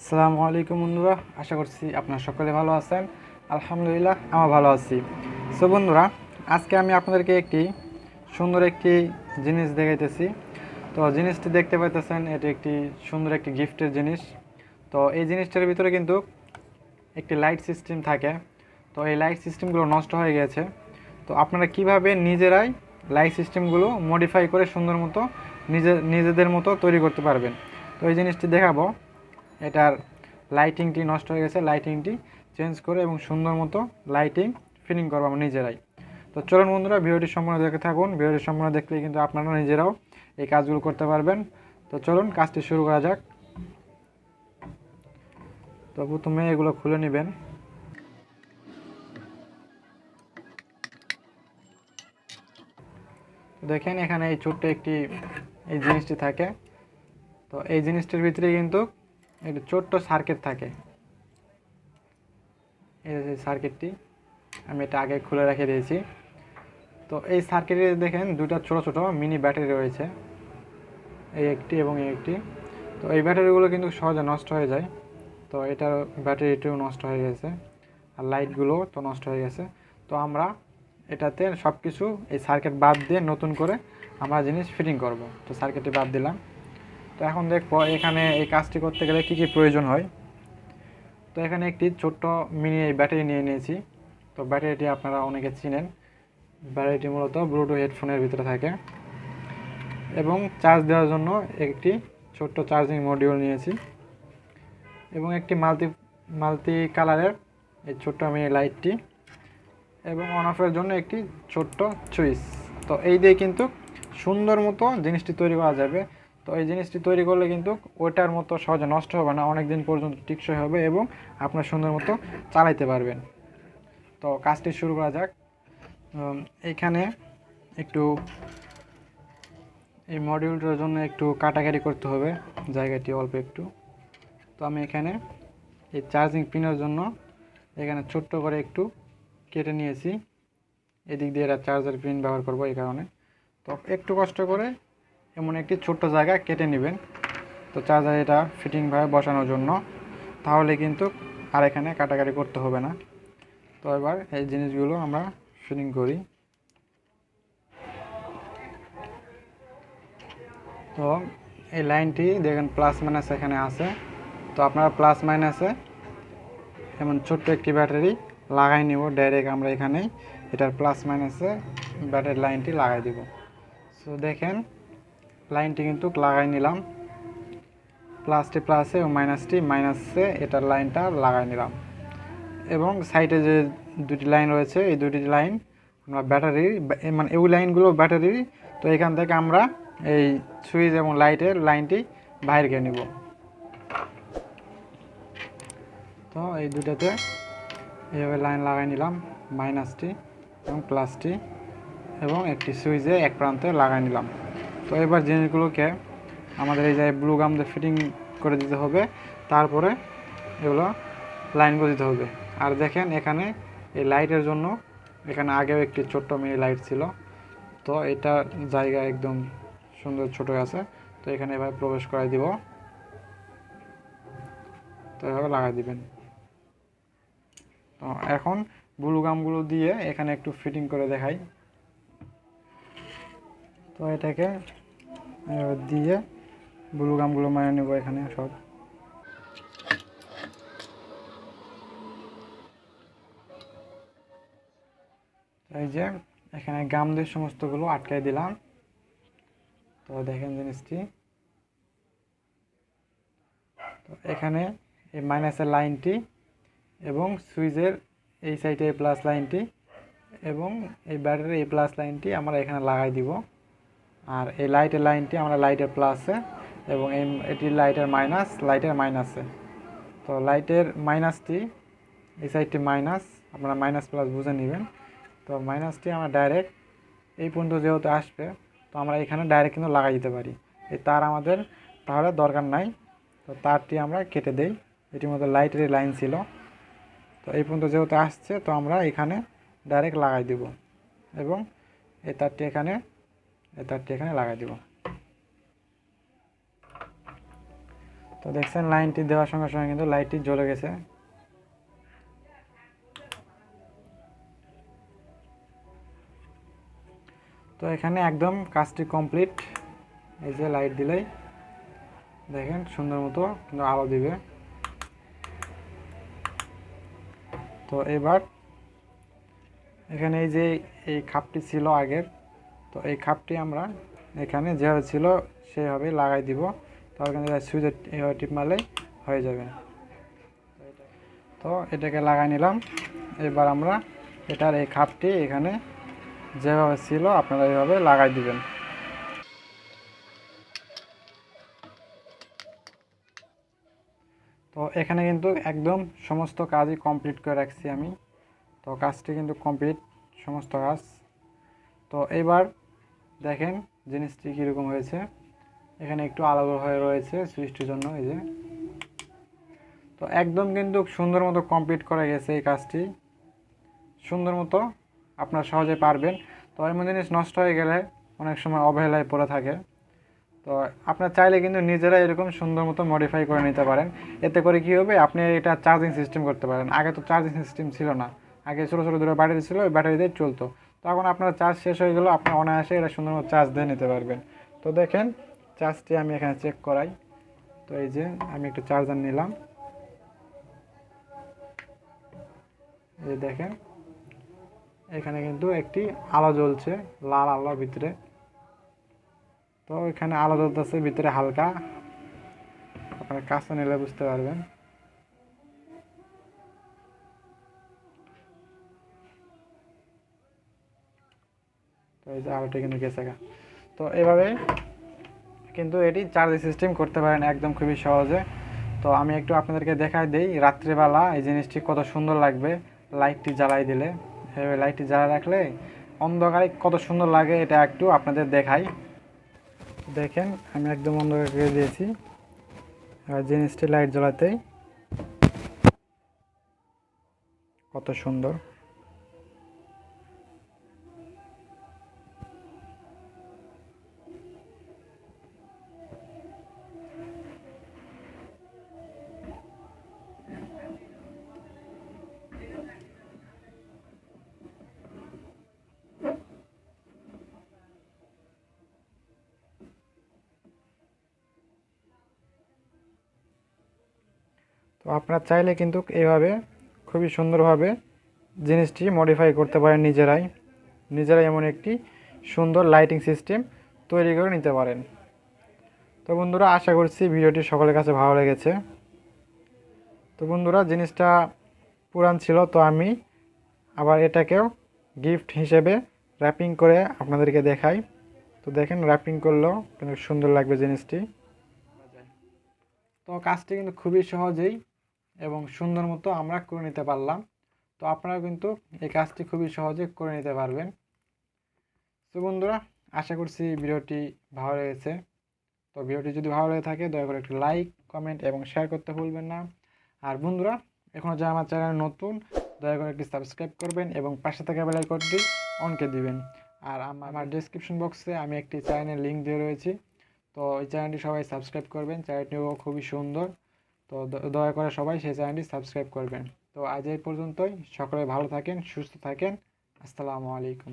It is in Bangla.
আসসালামু আলাইকুম বন্ধুরা, আশা করছি আপনারা সকলে ভালো আছেন। আলহামদুলিল্লাহ আমরা ভালো আছি। সো বন্ধুরা, আজকে আমি আপনাদেরকে একটি সুন্দর একটি জিনিস দেখাইতেছি। তো জিনিসটি দেখতে পাইতেছেন, এটি একটি সুন্দর একটি গিফটের জিনিস। তো এই জিনিসটার ভিতরে কিন্তু একটি লাইট সিস্টেম থাকে। তো এই লাইট সিস্টেমগুলো নষ্ট হয়ে গেছে। তো আপনারা কিভাবে নিজেরাই লাইট সিস্টেমগুলো মডিফাই করে সুন্দর মতো নিজেদের মতো তৈরি করতে পারবেন, তো এই জিনিসটি দেখাবো। এটার লাইটিংটি নষ্ট হয়ে গেছে, লাইটিংটি চেঞ্জ করে এবং সুন্দর মতো লাইটিং ফিটিং করবো আমরা নিজেরাই। তো চলুন বন্ধুরা, ভিডিওটি সম্পূর্ণ দেখে থাকুন। ভিডিওটি সম্পূর্ণ দেখলে কিন্তু আপনারা নিজেরাও এই কাজগুলো করতে পারবেন। তো চলুন কাজটি শুরু করা যাক। তো প্রথমে এগুলো খুলে নেবেন। দেখেন এখানে এই ছোট্ট একটি এই জিনিসটি থাকে। তো এই জিনিসটির ভিতরে কিন্তু একটি ছোট্ট সার্কিট থাকে। এই যে সার্কিটটি আমি এটা আগে খুলে রেখে দিয়েছি। তো এই সার্কিটে দেখেন দুটো ছোট ছোট মিনি ব্যাটারি রয়েছে, এই একটি এবং এই একটি। তো এই ব্যাটারিগুলো কিন্তু সহজে নষ্ট হয়ে যায়। তো এটার ব্যাটারিটিও নষ্ট হয়ে গেছে, আর লাইটগুলো তো নষ্ট হয়ে গেছে। তো আমরা এটাতে সব কিছু এই সার্কিট বাদ দিয়ে নতুন করে আমরা জিনিস ফিটিং করব। তো সার্কিটটি বাদ দিলাম। তো এখন দেখবো এখানে এই কাজটি করতে গেলে কী কী প্রয়োজন হয়। তো এখানে একটি ছোট্ট মিনি ব্যাটারি নিয়ে নিয়েছি। তো ব্যাটারিটি আপনারা অনেকে চিনেন। ব্যাটারিটি মূলত ব্লুটুথ হেডফোনের ভিতরে থাকে এবং চার্জ দেওয়ার জন্য একটি ছোট্ট চার্জিং মডিউল নিয়েছি এবং একটি মাল্টি কালারের এই ছোট্ট মিনি লাইটটি এবং অন অফের জন্য একটি ছোট্ট সুইচ। তো এই দিয়ে কিন্তু সুন্দর মতো জিনিসটি তৈরি করা যাবে। তো এই জিনিসটি তৈরি করলে কিন্তু ওইটার মতো সহজে নষ্ট হবে না, অনেক দিন পর্যন্ত টিকসই হবে এবং আপনার সুন্দর মতো চালাইতে পারবেন। তো কাজটি শুরু করা যাক। এইখানে একটু এই মডিউলটার জন্য একটু কাটাকাটি করতে হবে, জায়গাটি অল্প একটু। তো আমি এখানে এই চার্জিং পিনের জন্য এখানে ছোট্ট করে একটু কেটে নিয়েছি। এদিক দিয়ে এটা চার্জার পিন ব্যবহার করব এই কারণে। তো একটু কষ্ট করে এমন একটি ছোট্ট জায়গা কেটে নেবেন, তো চার্জার এটা ফিটিংভাবে বসানোর জন্য। তাহলে কিন্তু আর এখানে কাটাকাটি করতে হবে না। তো এবার এই জিনিসগুলো আমরা ফিটিং করি। তো এই লাইনটি দেখেন প্লাস মাইনাস এখানে আছে। তো আপনারা প্লাস মাইনাসে এমন ছোট্ট একটি ব্যাটারি লাগাই নেব ডাইরেক্ট। আমরা এখানে এটার প্লাস মাইনাসে ব্যাটারি লাইনটি লাগাই দিব। সো দেখেন লাইনটি কিন্তু লাগাই নিলাম, প্লাসটি প্লাসে এবং মাইনাসটি মাইনাসে এটার লাইনটা লাগাই নিলাম। এবং সাইডে যে দুটি লাইন রয়েছে এই দুটি লাইন আমরা ব্যাটারির মানে এই লাইনগুলো ব্যাটারির। তো এখান থেকে আমরা এই সুইচ এবং লাইটের লাইনটি বাইরে গিয়ে নিব। তো এই দুটাতে এইভাবে লাইন লাগাই নিলাম, মাইনাসটি এবং প্লাসটি, এবং একটি সুইচে এক প্রান্তে লাগাই নিলাম। তো এবার জিনিসগুলোকে আমাদের এই যে ব্লু গাম দিয়ে ফিটিং করে দিতে হবে, তারপরে এগুলো লাইনগুলো দিতে হবে। আর দেখেন এখানে এই লাইটের জন্য এখানে আগেও একটি ছোট্ট মিনি লাইট ছিল। তো এটা জায়গা একদম সুন্দর ছোটো আছে। তো এখানে এভাবে প্রবেশ করাই দিব। তো এভাবে লাগাই দিবেন। তো এখন ব্লু গামগুলো দিয়ে এখানে একটু ফিটিং করে দেখাই। তো এটাকে দিয়ে ব্লু গামগুলো মারিয়ে নেব এখানে সব। এই যে এখানে গাম দিয়ে সমস্তগুলো আটকাই দিলাম। তো দেখেন জিনিসটি, তো এখানে এই মাইনাসের লাইনটি এবং সুইচের এই সাইডে প্লাস লাইনটি এবং এই ব্যাটারির এই প্লাস লাইনটি আমরা এখানে লাগাই দিব। আর এই লাইটের লাইনটি আমরা লাইটের প্লাসে এবং এটি লাইটের মাইনাসে। তো লাইটের মাইনাসটি এই সাইডটি মাইনাস, আপনারা মাইনাস প্লাস বুঝে নেবেন। তো মাইনাসটি আমরা ডাইরেক্ট এই পর্যন্ত যেহেতু আসবে, তো আমরা এখানে ডাইরেক্ট কিন্তু লাগাই দিতে পারি। এই তার আমাদের তাহলে দরকার নাই। তো তারটি আমরা কেটে দেই, এটির মধ্যে লাইটের লাইন ছিল। তো এই পর্যন্ত যেহেতু আসছে, তো আমরা এখানে ডাইরেক্ট লাগাই দিব এবং এই তারটি এখানে লাগাই দিব। তো দেখছেন লাইনটি দেওয়ার সঙ্গে সঙ্গে কিন্তু লাইটটি জ্বলে গেছে। তো এখানে একদম কাজটি কমপ্লিট। এই যে লাইট দিলেই দেখেন সুন্দর মতো কিন্তু আলো দিবে। তো এবার এখানে এই যে এই খাপটি ছিল আগের, তো এই খাপটি আমরা এখানে যেভাবে ছিল সেভাবে লাগাই দিব। তাহলে কিন্তু সুইচের এইভাবে টিপ মারলেই হয়ে যাবে। তো এটাকে লাগাই নিলাম। এবার আমরা এটার এই খাপটি এখানে যেভাবে ছিল আপনারা এইভাবে লাগাই দিবেন। তো এখানে কিন্তু একদম সমস্ত কাজই কমপ্লিট করে রাখছি আমি। তো কাজটি কিন্তু কমপ্লিট, সমস্ত কাজ। তো এবার দেখেন জিনিসটি কীরকম হয়েছে। এখানে একটু আলাদা হয়ে রয়েছে সুইচটির জন্য, এই যে। তো একদম কিন্তু সুন্দর মতো কমপ্লিট করে গেছে এই কাজটি, সুন্দর মতো আপনারা সহজে পারবেন। তো এমন জিনিস নষ্ট হয়ে গেলে অনেক সময় অবহেলায় পড়ে থাকে। তো আপনারা চাইলে কিন্তু নিজেরা এরকম সুন্দর মতো মডিফাই করে নিতে পারেন। এতে করে কী হবে, আপনি এটা চার্জিং সিস্টেম করতে পারেন। আগে তো চার্জিং সিস্টেম ছিল না, আগে ছোটো ছোটো দুটো ব্যাটারি ছিল, ওই ব্যাটারি দিয়ে চলতো। তখন আপনার চার্জ শেষ হয়ে গেলেও আপনি অনায়াসে এটা সুন্দর মতো চার্জ দিয়ে নিতে পারবেন। তো দেখেন চার্জটি আমি এখানে চেক করাই। তো এই যে আমি একটু চার্জার নিলাম, এই দেখেন এখানে কিন্তু একটি আলো জ্বলছে, লাল আলো ভিতরে। তো এখানে আলো জ্বলতেছে ভিতরে হালকা, আপনারা কাছে নিলে বুঝতে পারবেন। তো এই যে আলোটা কিন্তু গেছে গা। তো এভাবে কিন্তু এটি চার্জিং সিস্টেম করতে পারেন একদম খুবই সহজে। তো আমি একটু আপনাদেরকে দেখাই দিই রাত্রেবেলা এই জিনিসটি কত সুন্দর লাগবে লাইটটি জ্বালাই দিলে। এভাবে লাইটটি জ্বালা রাখলে অন্ধকারে কত সুন্দর লাগে এটা একটু আপনাদের দেখাই। দেখেন আমি একদম অন্ধকার করে দিয়েছি, আর জিনিসটি লাইট জ্বালাতেই কত সুন্দর। তো আপনারা চাইলে কিন্তু এইভাবে খুবই সুন্দরভাবে জিনিসটি মডিফাই করতে পারেন নিজেরাই এমন একটি সুন্দর লাইটিং সিস্টেম তৈরি করে নিতে পারেন। তো বন্ধুরা আশা করছি ভিডিওটি সকলের কাছে ভালো লেগেছে। তো বন্ধুরা জিনিসটা পুরান ছিল, তো আমি আবার এটাকেও গিফট হিসেবে র্যাপিং করে আপনাদেরকে দেখাই। তো দেখেন র্যাপিং করলেও কিন্তু সুন্দর লাগবে জিনিসটি। তো কাজটি কিন্তু খুবই সহজেই এবং সুন্দর মতো আমরা করে নিতে পারলাম। তো আপনারা কিন্তু এই কাজটি খুবই সহজে করে নিতে পারবেন। তো বন্ধুরা আশা করছি ভিডিওটি ভালো লেগেছে। তো ভিডিওটি যদি ভালো লেগে থাকে দয়া করে একটি লাইক, কমেন্ট এবং শেয়ার করতে ভুলবেন না। আর বন্ধুরা এখনও যারা আমার চ্যানেল নতুন দয়া করে একটি সাবস্ক্রাইব করবেন এবং পাশে থাকা বেল আইকনটি অনকে দিবেন। আর আমার ডেসক্রিপশন বক্সে আমি একটি চ্যানেলের লিঙ্ক দিয়ে রয়েছি। তো এই চ্যানেলটি সবাই সাবস্ক্রাইব করবেন, চ্যানেলটিও খুবই সুন্দর। তো দয়া করে সবাই সেই চ্যানেলটি সাবস্ক্রাইব করবেন। তো আজ এই পর্যন্তই, সকলে ভালো থাকেন, সুস্থ থাকেন। আসসালামু আলাইকুম।